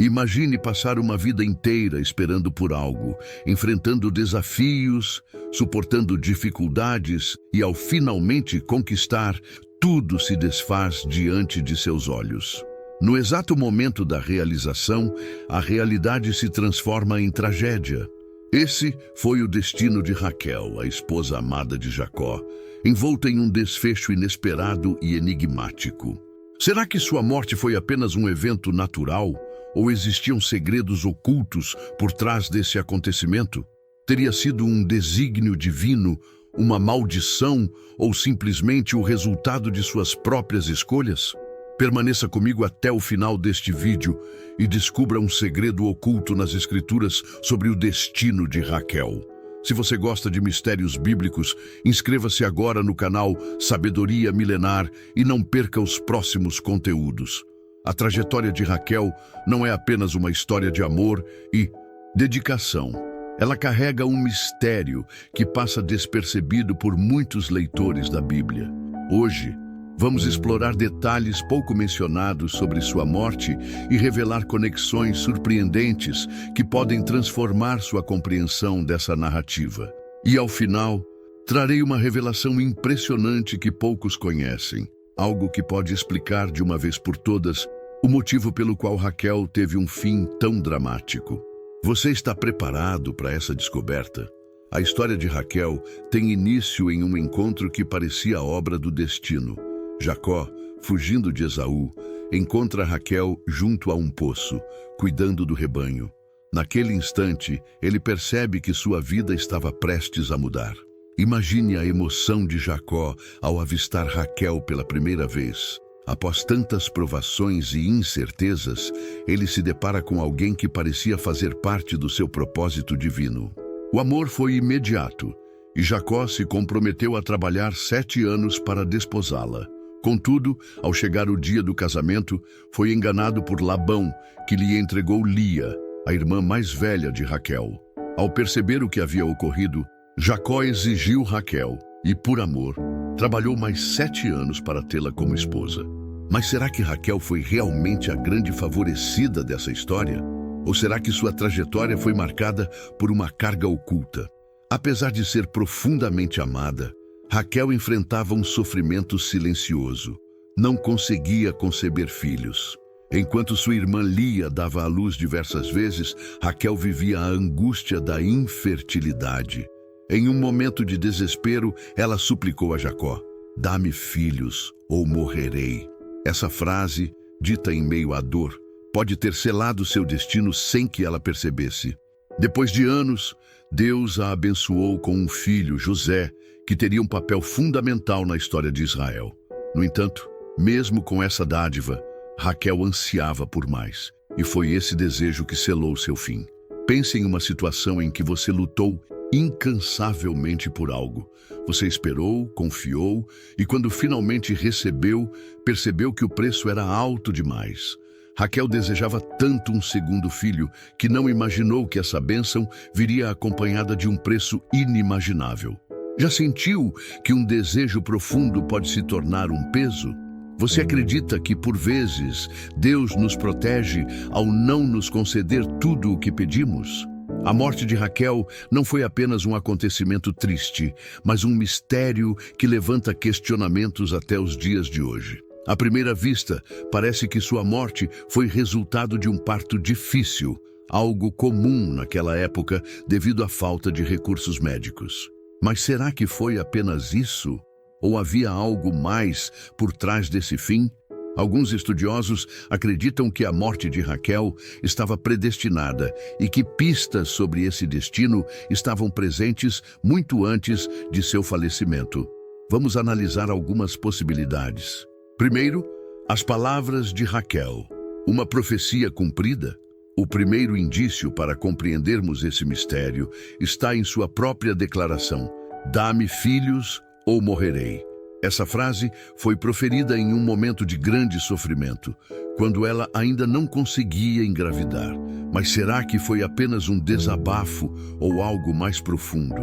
Imagine passar uma vida inteira esperando por algo, enfrentando desafios, suportando dificuldades e, ao finalmente conquistar, tudo se desfaz diante de seus olhos. No exato momento da realização, a realidade se transforma em tragédia. Esse foi o destino de Raquel, a esposa amada de Jacó, envolta em um desfecho inesperado e enigmático. Será que sua morte foi apenas um evento natural? Ou existiam segredos ocultos por trás desse acontecimento? Teria sido um desígnio divino, uma maldição ou simplesmente o resultado de suas próprias escolhas? Permaneça comigo até o final deste vídeo e descubra um segredo oculto nas Escrituras sobre o destino de Raquel. Se você gosta de mistérios bíblicos, inscreva-se agora no canal Sabedoria Milenar e não perca os próximos conteúdos. A trajetória de Raquel não é apenas uma história de amor e dedicação. Ela carrega um mistério que passa despercebido por muitos leitores da Bíblia. Hoje, vamos explorar detalhes pouco mencionados sobre sua morte e revelar conexões surpreendentes que podem transformar sua compreensão dessa narrativa. E, ao final, trarei uma revelação impressionante que poucos conhecem. Algo que pode explicar de uma vez por todas o motivo pelo qual Raquel teve um fim tão dramático. Você está preparado para essa descoberta? A história de Raquel tem início em um encontro que parecia a obra do destino. Jacó, fugindo de Esaú, encontra Raquel junto a um poço, cuidando do rebanho. Naquele instante, ele percebe que sua vida estava prestes a mudar. Imagine a emoção de Jacó ao avistar Raquel pela primeira vez. Após tantas provações e incertezas, ele se depara com alguém que parecia fazer parte do seu propósito divino. O amor foi imediato, e Jacó se comprometeu a trabalhar 7 anos para desposá-la. Contudo, ao chegar o dia do casamento, foi enganado por Labão, que lhe entregou Lia, a irmã mais velha de Raquel. Ao perceber o que havia ocorrido, Jacó exigiu Raquel e, por amor, trabalhou mais 7 anos para tê-la como esposa. Mas será que Raquel foi realmente a grande favorecida dessa história? Ou será que sua trajetória foi marcada por uma carga oculta? Apesar de ser profundamente amada, Raquel enfrentava um sofrimento silencioso. Não conseguia conceber filhos. Enquanto sua irmã Lia dava à luz diversas vezes, Raquel vivia a angústia da infertilidade. Em um momento de desespero, ela suplicou a Jacó: "Dá-me filhos, ou morrerei." Essa frase, dita em meio à dor, pode ter selado seu destino sem que ela percebesse. Depois de anos, Deus a abençoou com um filho, José, que teria um papel fundamental na história de Israel. No entanto, mesmo com essa dádiva, Raquel ansiava por mais, e foi esse desejo que selou seu fim. Pense em uma situação em que você lutou incansavelmente por algo. Você esperou, confiou e quando finalmente recebeu, percebeu que o preço era alto demais. Raquel desejava tanto um segundo filho que não imaginou que essa bênção viria acompanhada de um preço inimaginável. Já sentiu que um desejo profundo pode se tornar um peso? Você acredita que, por vezes, Deus nos protege ao não nos conceder tudo o que pedimos? A morte de Raquel não foi apenas um acontecimento triste, mas um mistério que levanta questionamentos até os dias de hoje. À primeira vista, parece que sua morte foi resultado de um parto difícil, algo comum naquela época devido à falta de recursos médicos. Mas será que foi apenas isso? Ou havia algo mais por trás desse fim? Alguns estudiosos acreditam que a morte de Raquel estava predestinada e que pistas sobre esse destino estavam presentes muito antes de seu falecimento. Vamos analisar algumas possibilidades. Primeiro, as palavras de Raquel. Uma profecia cumprida? O primeiro indício para compreendermos esse mistério está em sua própria declaração: "Dá-me filhos ou morrerei." Essa frase foi proferida em um momento de grande sofrimento, quando ela ainda não conseguia engravidar. Mas será que foi apenas um desabafo ou algo mais profundo?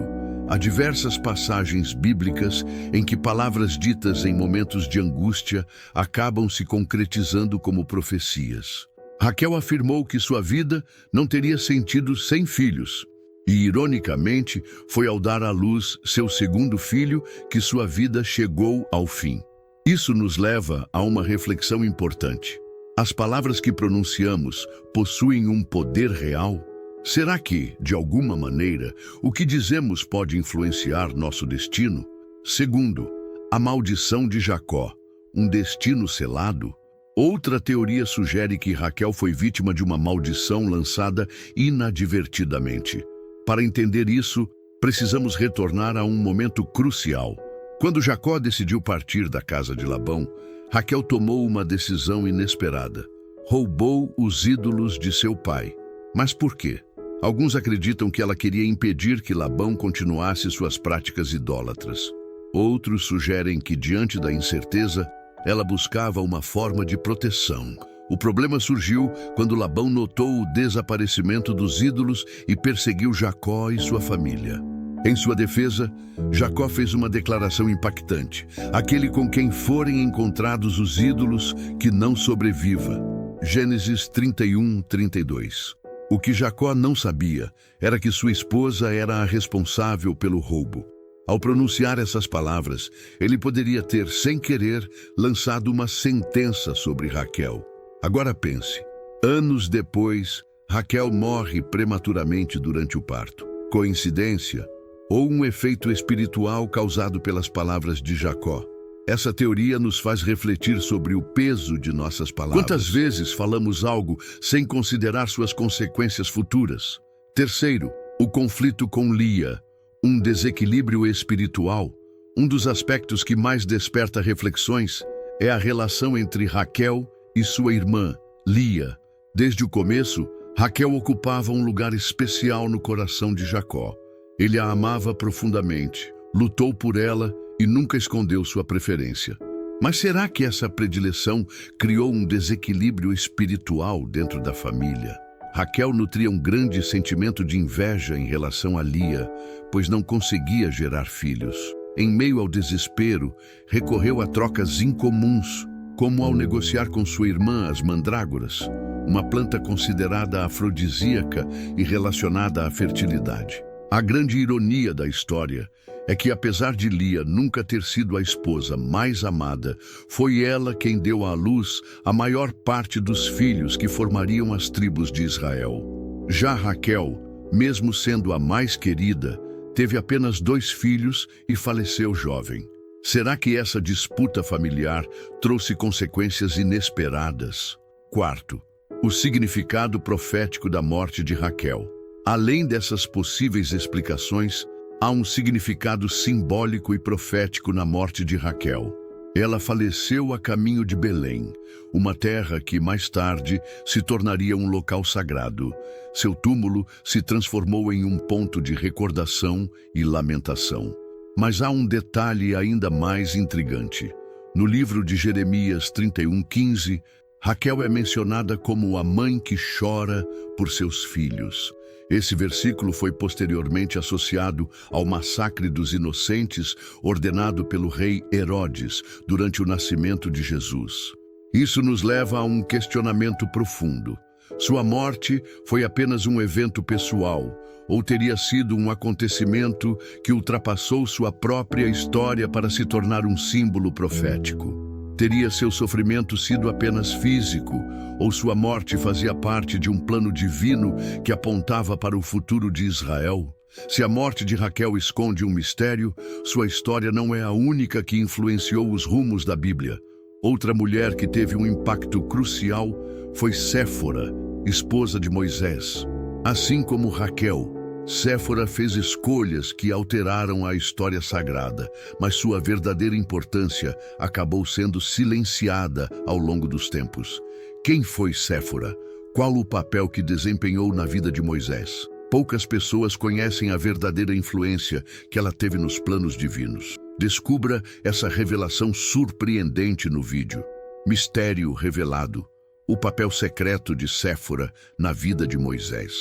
Há diversas passagens bíblicas em que palavras ditas em momentos de angústia acabam se concretizando como profecias. Raquel afirmou que sua vida não teria sentido sem filhos. E, ironicamente, foi ao dar à luz seu segundo filho que sua vida chegou ao fim. Isso nos leva a uma reflexão importante. As palavras que pronunciamos possuem um poder real? Será que, de alguma maneira, o que dizemos pode influenciar nosso destino? Segundo, a maldição de Jacó, um destino selado? Outra teoria sugere que Raquel foi vítima de uma maldição lançada inadvertidamente. Para entender isso, precisamos retornar a um momento crucial. Quando Jacó decidiu partir da casa de Labão, Raquel tomou uma decisão inesperada. Roubou os ídolos de seu pai. Mas por quê? Alguns acreditam que ela queria impedir que Labão continuasse suas práticas idólatras. Outros sugerem que, diante da incerteza, ela buscava uma forma de proteção. O problema surgiu quando Labão notou o desaparecimento dos ídolos e perseguiu Jacó e sua família. Em sua defesa, Jacó fez uma declaração impactante: aquele com quem forem encontrados os ídolos, que não sobreviva. Gênesis 31:32. O que Jacó não sabia era que sua esposa era a responsável pelo roubo. Ao pronunciar essas palavras, ele poderia ter, sem querer, lançado uma sentença sobre Raquel. Agora pense, anos depois, Raquel morre prematuramente durante o parto. Coincidência? Ou um efeito espiritual causado pelas palavras de Jacó? Essa teoria nos faz refletir sobre o peso de nossas palavras. Quantas vezes falamos algo sem considerar suas consequências futuras? Terceiro, o conflito com Lia, um desequilíbrio espiritual. Um dos aspectos que mais desperta reflexões é a relação entre Raquel e sua irmã, Lia. Desde o começo, Raquel ocupava um lugar especial no coração de Jacó. Ele a amava profundamente, lutou por ela e nunca escondeu sua preferência. Mas será que essa predileção criou um desequilíbrio espiritual dentro da família? Raquel nutria um grande sentimento de inveja em relação a Lia, pois não conseguia gerar filhos. Em meio ao desespero, recorreu a trocas incomuns, como ao negociar com sua irmã as mandrágoras, uma planta considerada afrodisíaca e relacionada à fertilidade. A grande ironia da história é que, apesar de Lia nunca ter sido a esposa mais amada, foi ela quem deu à luz a maior parte dos filhos que formariam as tribos de Israel. Já Raquel, mesmo sendo a mais querida, teve apenas 2 filhos e faleceu jovem. Será que essa disputa familiar trouxe consequências inesperadas? Quarto, o significado profético da morte de Raquel. Além dessas possíveis explicações, há um significado simbólico e profético na morte de Raquel. Ela faleceu a caminho de Belém, uma terra que mais tarde se tornaria um local sagrado. Seu túmulo se transformou em um ponto de recordação e lamentação. Mas há um detalhe ainda mais intrigante. No livro de Jeremias 31:15, Raquel é mencionada como a mãe que chora por seus filhos. Esse versículo foi posteriormente associado ao massacre dos inocentes ordenado pelo rei Herodes durante o nascimento de Jesus. Isso nos leva a um questionamento profundo. Sua morte foi apenas um evento pessoal, ou teria sido um acontecimento que ultrapassou sua própria história para se tornar um símbolo profético? Teria seu sofrimento sido apenas físico, ou sua morte fazia parte de um plano divino que apontava para o futuro de Israel? Se a morte de Raquel esconde um mistério, sua história não é a única que influenciou os rumos da Bíblia. Outra mulher que teve um impacto crucial foi Séfora, esposa de Moisés. Assim como Raquel, Séfora fez escolhas que alteraram a história sagrada, mas sua verdadeira importância acabou sendo silenciada ao longo dos tempos. Quem foi Séfora? Qual o papel que desempenhou na vida de Moisés? Poucas pessoas conhecem a verdadeira influência que ela teve nos planos divinos. Descubra essa revelação surpreendente no vídeo. Mistério revelado. O papel secreto de Séfora na vida de Moisés.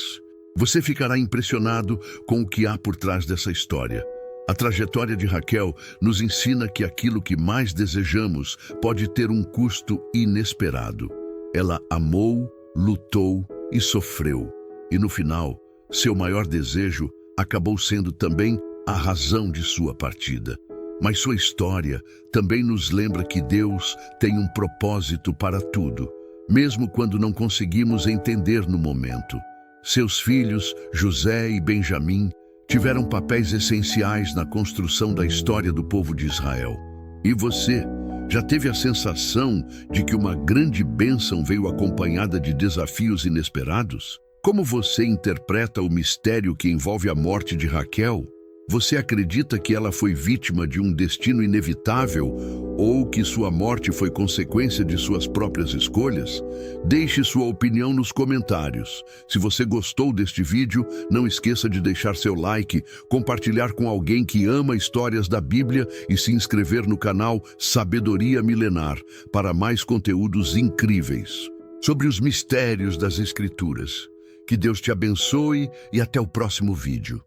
Você ficará impressionado com o que há por trás dessa história. A trajetória de Raquel nos ensina que aquilo que mais desejamos pode ter um custo inesperado. Ela amou, lutou e sofreu. E no final, seu maior desejo acabou sendo também a razão de sua partida. Mas sua história também nos lembra que Deus tem um propósito para tudo, mesmo quando não conseguimos entender no momento. Seus filhos, José e Benjamim, tiveram papéis essenciais na construção da história do povo de Israel. E você, já teve a sensação de que uma grande bênção veio acompanhada de desafios inesperados? Como você interpreta o mistério que envolve a morte de Raquel? Você acredita que ela foi vítima de um destino inevitável ou que sua morte foi consequência de suas próprias escolhas? Deixe sua opinião nos comentários. Se você gostou deste vídeo, não esqueça de deixar seu like, compartilhar com alguém que ama histórias da Bíblia e se inscrever no canal Sabedoria Milenar para mais conteúdos incríveis sobre os mistérios das Escrituras. Que Deus te abençoe e até o próximo vídeo.